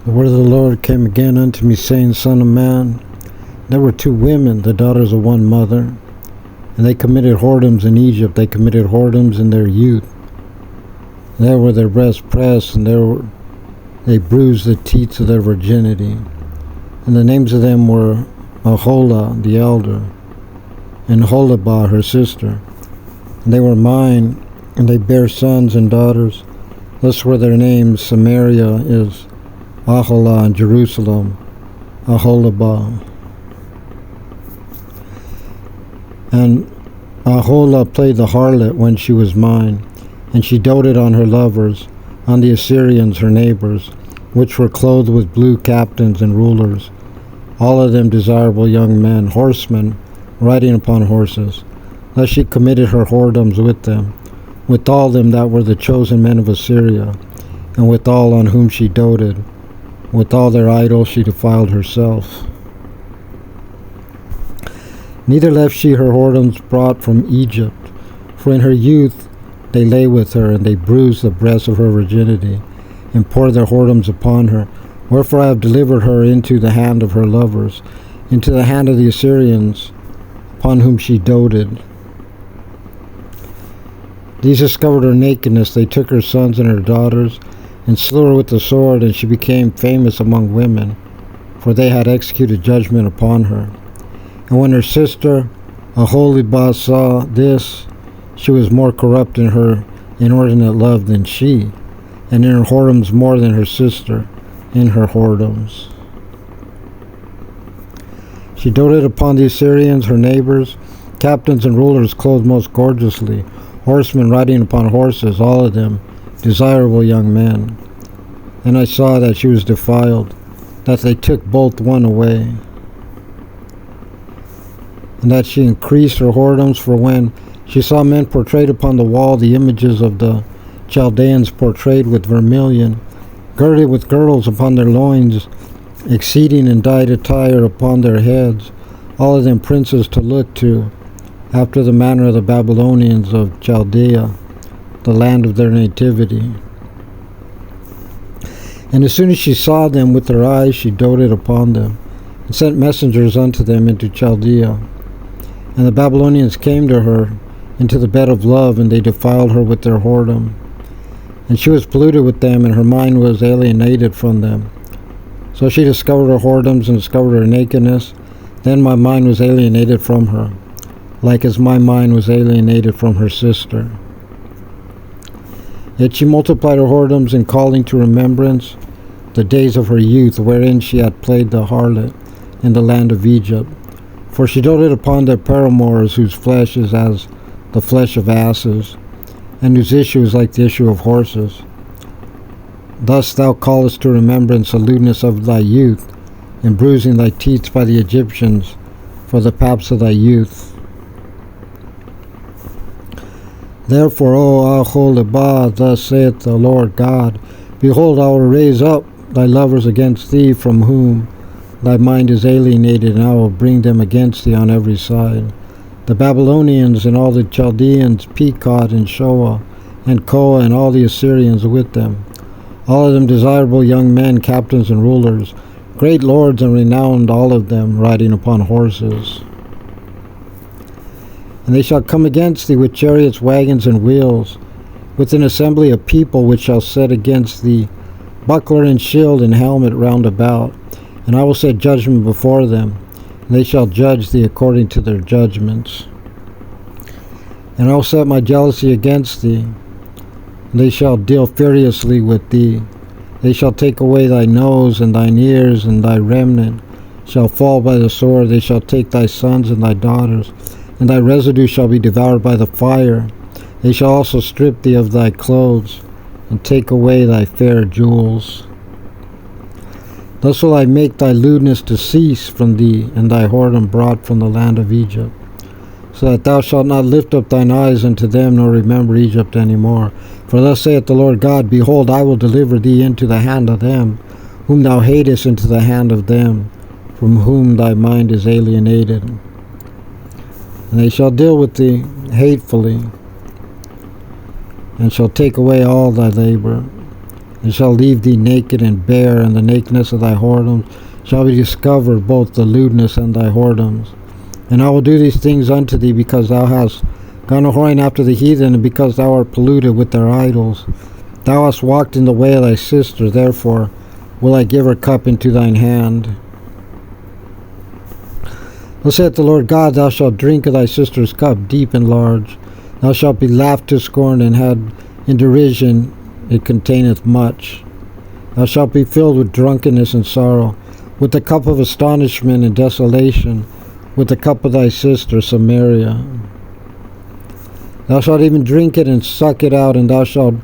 The word of the Lord came again unto me, saying, Son of man, there were two women, the daughters of one mother, and they committed whoredoms in Egypt. They committed whoredoms in their youth. There were their breasts pressed, and they bruised the teats of their virginity. And the names of them were Aholah the elder, and Aholibah her sister. And they were mine, and they bare sons and daughters. Thus were their names: Samaria is Aholah, and Jerusalem Aholibah. And Aholah played the harlot when she was mine, and she doted on her lovers, on the Assyrians her neighbors, which were clothed with blue captains and rulers, all of them desirable young men, horsemen, riding upon horses. Thus she committed her whoredoms with them, with all them that were the chosen men of Assyria, and with all on whom she doted. With all their idols she defiled herself. Neither left she her whoredoms brought from Egypt, for in her youth they lay with her, and they bruised the breast of her virginity, and poured their whoredoms upon her. Wherefore I have delivered her into the hand of her lovers, into the hand of the Assyrians, upon whom she doted. These discovered her nakedness. They took her sons and her daughters, and slew her with the sword, and she became famous among women, for they had executed judgment upon her. And when her sister Aholibah saw this, she was more corrupt in her inordinate love than she, and in her whoredoms more than her sister in her whoredoms. She doted upon the Assyrians, her neighbors, captains and rulers clothed most gorgeously, horsemen riding upon horses, all of them desirable young men. And I saw that she was defiled, that they took both one away, and that she increased her whoredoms. For when she saw men portrayed upon the wall, the images of the Chaldeans portrayed with vermilion, girded with girdles upon their loins, exceeding in dyed attire upon their heads, all of them princes to look to, after the manner of the Babylonians of Chaldea, the land of their nativity. And as soon as she saw them with her eyes, she doted upon them, and sent messengers unto them into Chaldea. And the Babylonians came to her into the bed of love, and they defiled her with their whoredom. And she was polluted with them, and her mind was alienated from them. So she discovered her whoredoms and discovered her nakedness. Then my mind was alienated from her, like as my mind was alienated from her sister. Yet she multiplied her whoredoms in calling to remembrance the days of her youth, wherein she had played the harlot in the land of Egypt. For she doted upon their paramours, whose flesh is as the flesh of asses, and whose issue is like the issue of horses. Thus thou callest to remembrance the lewdness of thy youth, and bruising thy teeth by the Egyptians for the paps of thy youth. Therefore, O Aholibah, thus saith the Lord God, Behold, I will raise up thy lovers against thee, from whom thy mind is alienated, and I will bring them against thee on every side. The Babylonians and all the Chaldeans, Pekod and Shoa and Koa, and all the Assyrians with them, all of them desirable young men, captains and rulers, great lords and renowned, all of them riding upon horses. And they shall come against thee with chariots, wagons, and wheels, with an assembly of people which shall set against thee buckler and shield and helmet round about. And I will set judgment before them, and they shall judge thee according to their judgments. And I will set my jealousy against thee, and they shall deal furiously with thee. They shall take away thy nose and thine ears, and thy remnant shall fall by the sword. They shall take thy sons and thy daughters, and thy residue shall be devoured by the fire. They shall also strip thee of thy clothes, and take away thy fair jewels. Thus will I make thy lewdness to cease from thee, and thy whoredom brought from the land of Egypt, so that thou shalt not lift up thine eyes unto them, nor remember Egypt any more. For thus saith the Lord God, Behold, I will deliver thee into the hand of them, whom thou hatest, into the hand of them, from whom thy mind is alienated. And they shall deal with thee hatefully, and shall take away all thy labor. and shall leave thee naked and bare, and the nakedness of thy whoredoms shall be discovered, both the lewdness and thy whoredoms. And I will do these things unto thee, because thou hast gone a whoring after the heathen, and because thou art polluted with their idols. Thou hast walked in the way of thy sister, therefore will I give her cup into thine hand. Thus saith the Lord God, thou shalt drink of thy sister's cup, deep and large. Thou shalt be laughed to scorn, and had in derision, it containeth much. Thou shalt be filled with drunkenness and sorrow, with the cup of astonishment and desolation, with the cup of thy sister Samaria. Thou shalt even drink it and suck it out, and thou shalt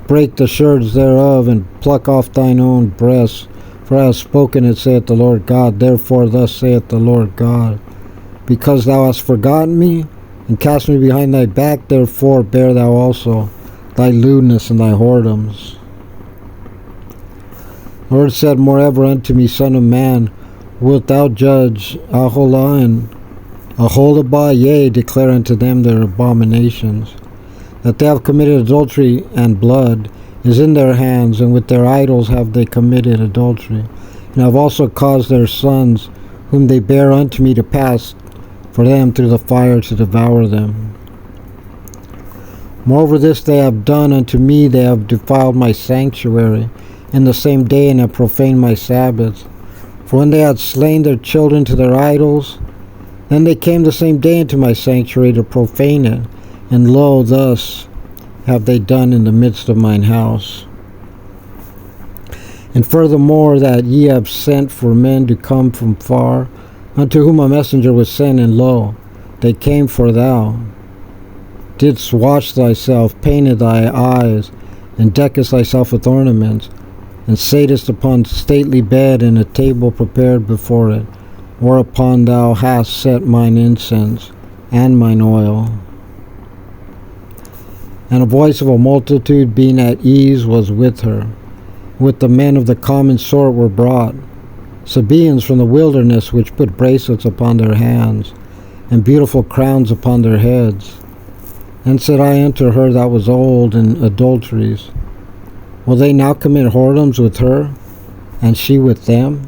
break the sherds thereof, and pluck off thine own breasts. For I have spoken it, saith the Lord God. Therefore thus saith the Lord God, because thou hast forgotten me, and cast me behind thy back, therefore bear thou also thy lewdness and thy whoredoms. The Lord said moreover unto me, Son of man, wilt thou judge Aholah and Aholibah? Yea, declare unto them their abominations, that they have committed adultery, and blood is in their hands, and with their idols have they committed adultery, and have also caused their sons, whom they bear unto me, to pass for them through the fire to devour them. Moreover, this they have done unto me, they have defiled my sanctuary in the same day, and have profaned my sabbaths. For when they had slain their children to their idols, then they came the same day into my sanctuary to profane it, and lo, thus have they done in the midst of mine house. And furthermore, that ye have sent for men to come from far, unto whom a messenger was sent, and lo, they came, for thou didst wash thyself, painted thy eyes, and deckest thyself with ornaments, and satest upon stately bed, and a table prepared before it, whereupon thou hast set mine incense and mine oil. And a voice of a multitude being at ease was with her. With the men of the common sort were brought Sabaeans from the wilderness, which put bracelets upon their hands, and beautiful crowns upon their heads. And said I unto her that was old in adulteries, will they now commit whoredoms with her, and she with them?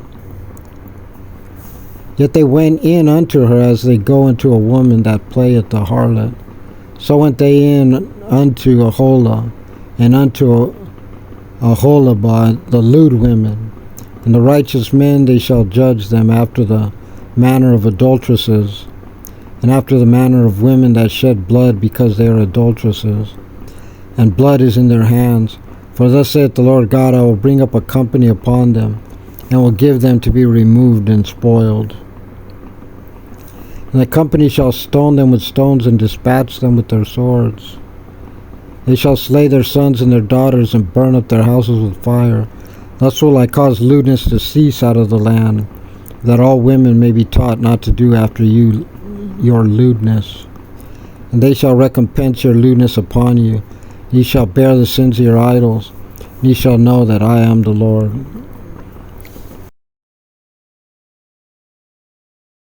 Yet they went in unto her as they go into a woman that playeth the harlot. So went they in unto Aholah and unto Aholibah, the lewd women. And the righteous men, they shall judge them after the manner of adulteresses, and after the manner of women that shed blood, because they are adulteresses, and blood is in their hands. For thus saith the Lord God, I will bring up a company upon them, and will give them to be removed and spoiled. And the company shall stone them with stones, and dispatch them with their swords. They shall slay their sons and their daughters, and burn up their houses with fire. Thus will I cause lewdness to cease out of the land, that all women may be taught not to do after you your lewdness. And they shall recompense your lewdness upon you. Ye shall bear the sins of your idols. Ye shall know that I am the Lord.